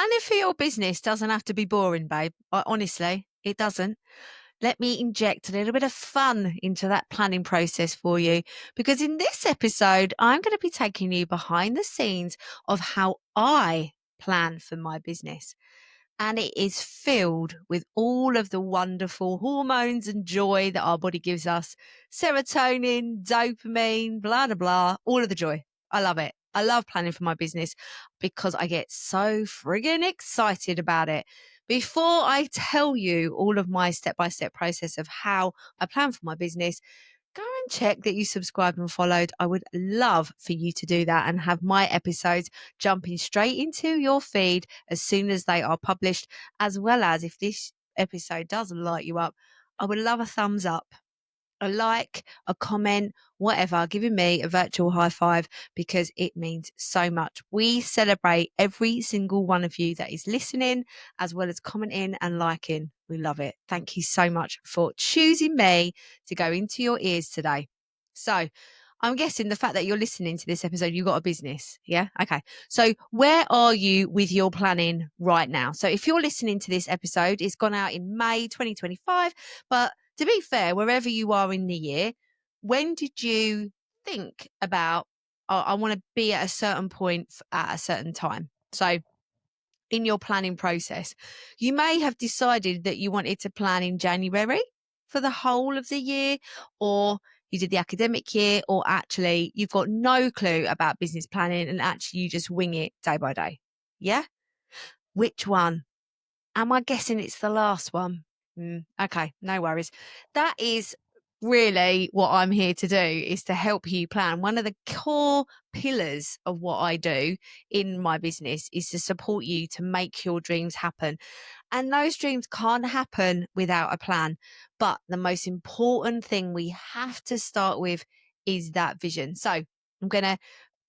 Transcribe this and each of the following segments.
Planning for your business doesn't have to be boring, babe. Honestly, it doesn't. Let me inject a little bit of fun into that planning process for you. Because in this episode, I'm going to be taking you behind the scenes of how I plan for my business. And it is filled with all of the wonderful hormones and joy that our body gives us: serotonin, dopamine, blah, blah, blah, all of the joy. I love it. I love planning for my business because I get so friggin' excited about it. Before I tell you all of my step-by-step process of how I plan for my business, go and check that you subscribed and followed. I would love for you to do that and have my episodes jumping straight into your feed as soon as they are published, as well as if this episode does light you up, I would love a thumbs up, a like, a comment, whatever, giving me a virtual high five because it means so much. We celebrate every single one of you that is listening, as well as commenting and liking. We love it. Thank you so much for choosing me to go into your ears today. So, I'm guessing the fact that you're listening to this episode, you've got a business. Yeah. Okay. So where are you with your planning right now? So if you're listening to this episode, it's gone out in May 2025. But to be fair, wherever you are in the year, when did you think about, oh, I want to be at a certain point at a certain time? So in your planning process, you may have decided that you wanted to plan in January for the whole of the year, or you did the academic year, or actually you've got no clue about business planning and actually you just wing it day by day. Yeah. Which one? Am I guessing it's the last one? Okay, no worries. That is really what I'm here to do, is to help you plan. One of the core pillars of what I do in my business is to support you to make your dreams happen. And those dreams can't happen without a plan. But the most important thing we have to start with is that vision. So I'm going to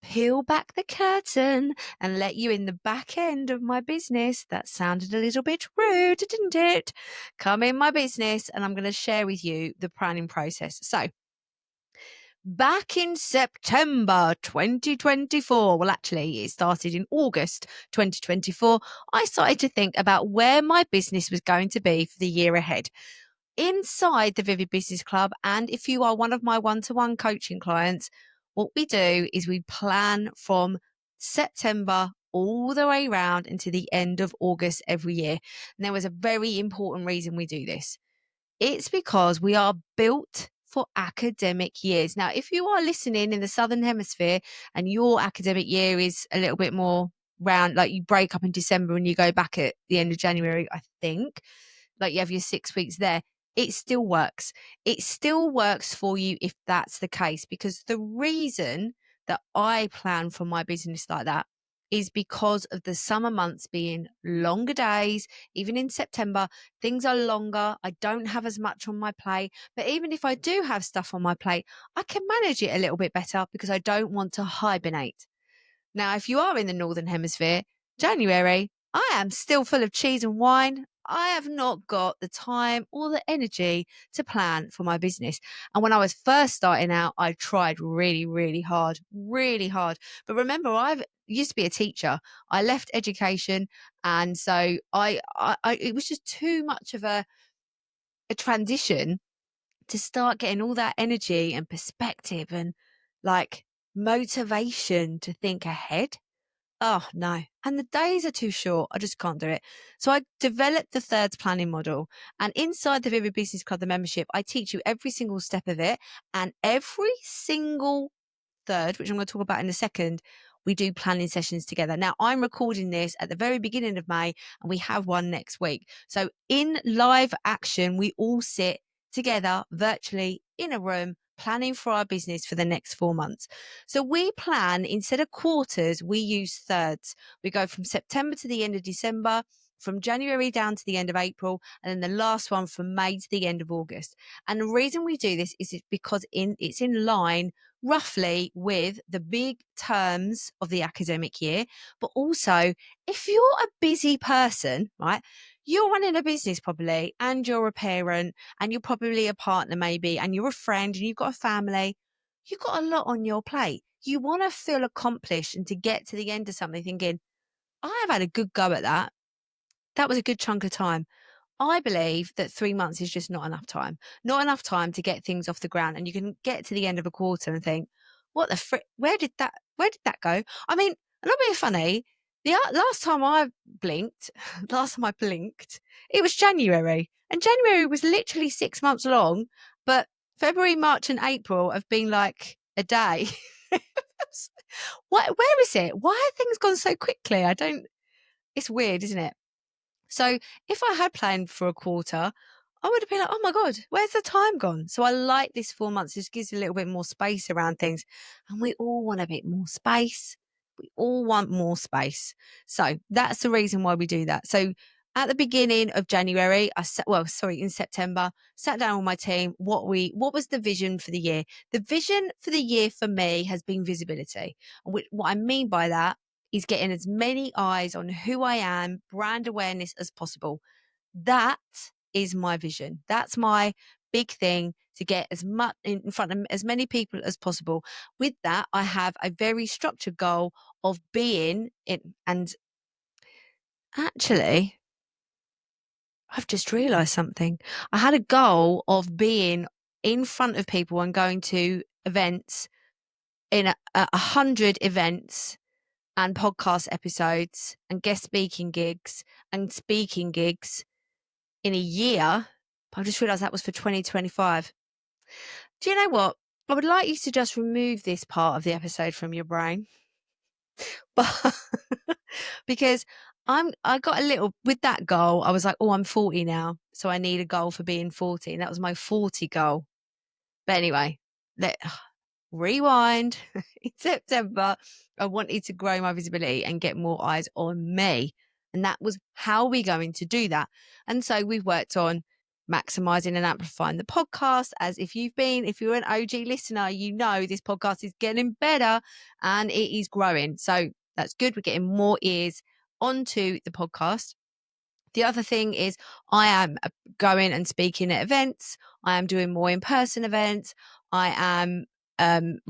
peel back the curtain and let you in the back end of my business. That sounded a little bit rude, didn't it? Come in my business and I'm going to share with you the planning process. So, back in September 2024, well, actually, it started in August 2024, I started to think about where my business was going to be for the year ahead. Inside the Vivid Business Club, and if you are one of my one-to-one coaching clients, what we do is we plan from September all the way around into the end of August every year. And there was a very important reason we do this. It's because we are built for academic years. Now, if you are listening in the Southern Hemisphere and your academic year is a little bit more round, like you break up in December and you go back at the end of January, I think, like you have your 6 weeks there, it still works. It still works for you if that's the case, because the reason that I plan for my business like that is because of the summer months being longer days. Even in September, things are longer. I don't have as much on my plate. But even if I do have stuff on my plate, I can manage it a little bit better because I don't want to hibernate. Now, if you are in the Northern Hemisphere, January, I am still full of cheese and wine. I have not got the time or the energy to plan for my business. And when I was first starting out, I tried really, really hard, really hard. But remember, I used to be a teacher. I left education. And so it was just too much of a transition to start getting all that energy and perspective and like motivation to think ahead. Oh, no. And the days are too short. I just can't do it. So I developed the thirds planning model. And inside the Vivid Business Club, the membership, I teach you every single step of it. And every single third, which I'm going to talk about in a second, we do planning sessions together. Now, I'm recording this at the very beginning of May, and we have one next week. So in live action, we all sit together virtually in a room planning for our business for the next 4 months. So we plan, instead of quarters, we use thirds. We go from September to the end of December, from January down to the end of April, and then the last one from May to the end of August. And the reason we do this is because it's in line roughly with the big terms of the academic year. But also, if you're a busy person, right, you're running a business probably, and you're a parent, and you're probably a partner maybe, and you're a friend, and you've got a family, you've got a lot on your plate. You want to feel accomplished and to get to the end of something thinking, I have had a good go at that. That was a good chunk of time. I believe that 3 months is just not enough time. Not enough time to get things off the ground, and you can get to the end of a quarter and think, "What the frick? Where did that go?" I mean, I'm not being funny. The last time I blinked, last time I blinked, it was January, and January was literally 6 months long, but February, March, and April have been like a day. Where is it? Why have things gone so quickly? I don't. It's weird, isn't it? So if I had planned for a quarter, I would have been like, oh my God, where's the time gone? So I like this 4 months. It just gives you a little bit more space around things. And we all want a bit more space. We all want more space. So that's the reason why we do that. So at the beginning of January, in September, sat down with my team. What was the vision for the year? The vision for the year for me has been visibility. And what I mean by that is getting as many eyes on who I am, brand awareness as possible. That is my vision. That's my big thing, to get as much in front of as many people as possible. With that, I have a very structured goal of being in, and actually, I've just realized something. I had a goal of being in front of people and going to events, in 100 events and podcast episodes and guest speaking gigs in a year. But I just realized that was for 2025. Do you know what? I would like you to just remove this part of the episode from your brain. But because I got a little with that goal, I was like, oh, I'm 40 now. So I need a goal for being 40. And that was my 40 goal. But anyway, let rewind. In September, I wanted to grow my visibility and get more eyes on me. And that was how we're going to do that. And so we've worked on maximizing and amplifying the podcast. As if you're an OG listener, you know this podcast is getting better and it is growing. So that's good. We're getting more ears onto the podcast. The other thing is I am going and speaking at events. I am doing more in-person events. I am I'm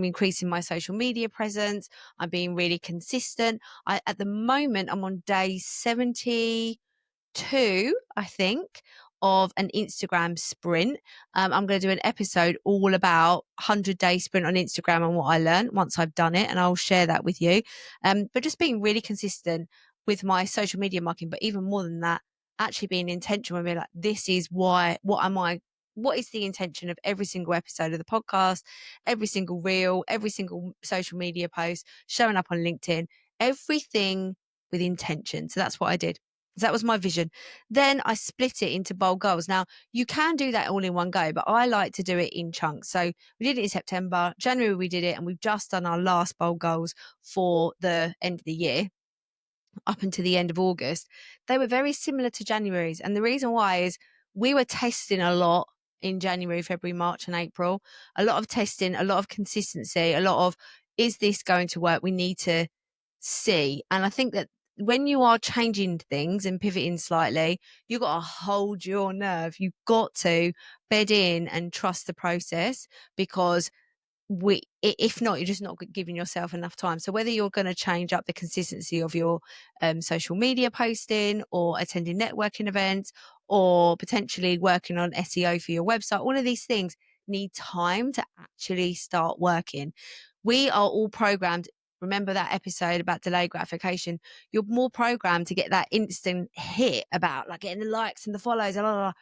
increasing my social media presence. I'm being really consistent. At the moment, I'm on day 72, I think, of an Instagram sprint. I'm going to do an episode all about 100-day sprint on Instagram and what I learned once I've done it, and I'll share that with you. But just being really consistent with my social media marketing, but even more than that, actually being intentional and being like, this is what is the intention of every single episode of the podcast, every single reel, every single social media post, showing up on LinkedIn, everything with intention. So that's what I did. So that was my vision. Then I split it into bold goals. Now, you can do that all in one go, but I like to do it in chunks. So we did it in September. January, we did it, and we've just done our last bold goals for the end of the year, up until the end of August. They were very similar to January's. And the reason why is we were testing a lot in January, February, March, and April. A lot of testing, a lot of consistency, a lot of, is this going to work? We need to see. And I think that when you are changing things and pivoting slightly, you've got to hold your nerve. You've got to bed in and trust the process, because if not, you're just not giving yourself enough time. So whether you're going to change up the consistency of your social media posting, or attending networking events, or potentially working on SEO for your website, all of these things need time to actually start working. We are all programmed. Remember that episode about delayed gratification? You're more programmed to get that instant hit about like getting the likes and the follows, blah, blah, blah.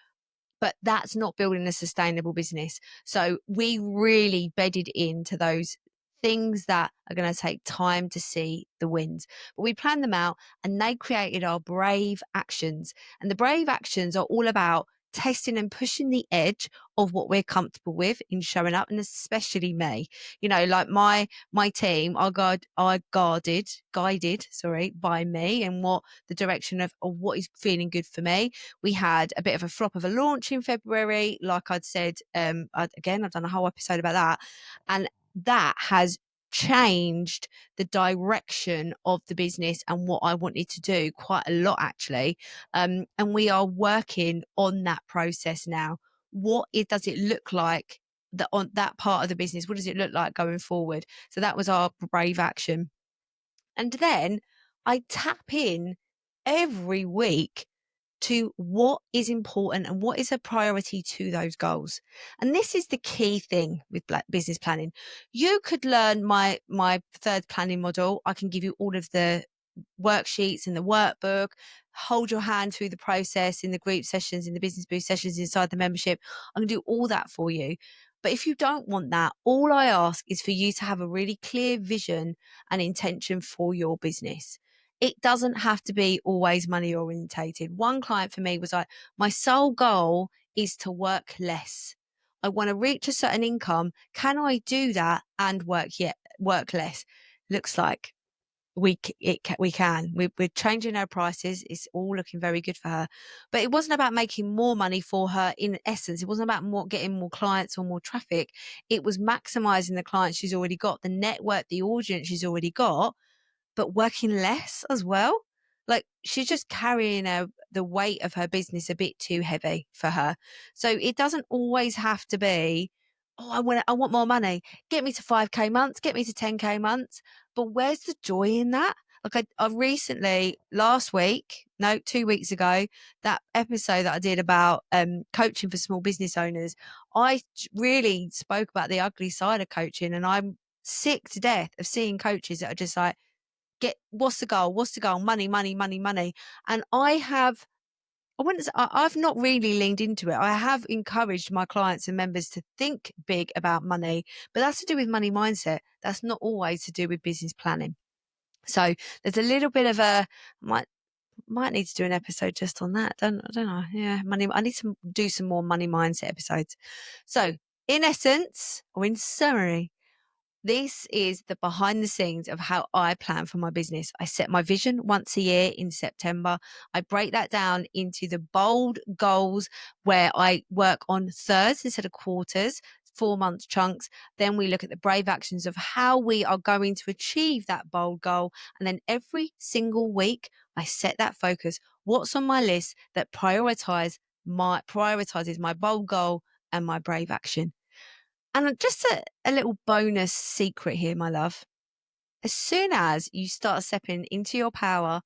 But that's not building a sustainable business. So we really bedded into those things that are going to take time to see the wins. But we planned them out, and they created our brave actions. And the brave actions are all about testing and pushing the edge of what we're comfortable with in showing up, and especially me. Like my team are guided by me and what the direction of what is feeling good for me. We had a bit of a flop of a launch in February, like I'd said. I've done a whole episode about that, and that has changed the direction of the business and what I wanted to do quite a lot, actually. And we are working on that process now. Does it look like that on that part of the business? What does it look like going forward? So that was our brave action. And then I tap in every week to what is important and what is a priority to those goals. And this is the key thing with business planning. You could learn my third planning model. I can give you all of the worksheets and the workbook, hold your hand through the process in the group sessions, in the business boost sessions inside the membership. I can do all that for you. But if you don't want that, all I ask is for you to have a really clear vision and intention for your business. It doesn't have to be always money orientated. One client for me was like, my sole goal is to work less. I want to reach a certain income. Can I do that and work less? Looks like we can. We're changing our prices. It's all looking very good for her. But it wasn't about making more money for her in essence. It wasn't about getting more clients or more traffic. It was maximizing the clients she's already got, the network, the audience she's already got, but working less as well. Like she's just carrying the weight of her business a bit too heavy for her. So it doesn't always have to be, oh, I want more money. Get me to 5K months, get me to 10K months. But where's the joy in that? Like I recently, 2 weeks ago, that episode that I did about coaching for small business owners, I really spoke about the ugly side of coaching. And I'm sick to death of seeing coaches that are just like, what's the goal? What's the goal? Money, money, money, money. And I've not really leaned into it. I have encouraged my clients and members to think big about money, but that's to do with money mindset. That's not always to do with business planning. So there's a little bit of might need to do an episode just on that. Don't I? Yeah, money. I need to do some more money mindset episodes. So in essence, or in summary, this is the behind the scenes of how I plan for my business. I set my vision once a year in September. I break that down into the bold goals where I work on thirds instead of quarters, 4-month chunks. Then we look at the brave actions of how we are going to achieve that bold goal. And then every single week, I set that focus. What's on my list that prioritizes my bold goal and my brave action? And just a little bonus secret here, my love. As soon as you start stepping into your power,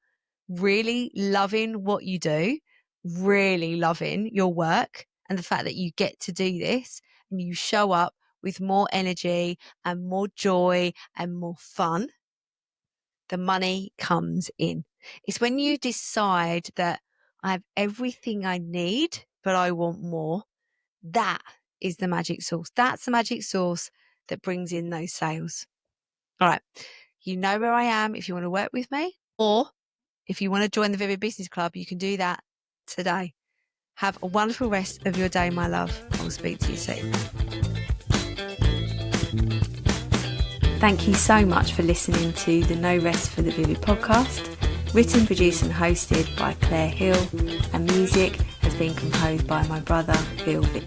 really loving what you do, really loving your work and the fact that you get to do this and you show up with more energy and more joy and more fun, the money comes in. It's when you decide that I have everything I need, but I want more. That is the magic sauce. That's the magic sauce that brings in those sales. All right. You know where I am if you want to work with me, or if you want to join the Vivid Business Club, you can do that today. Have a wonderful rest of your day, my love. I will speak to you soon. Thank you so much for listening to the No Rest for the Vivid podcast. Written, produced and hosted by Claire Hill, and music has been composed by my brother, Phil Vick.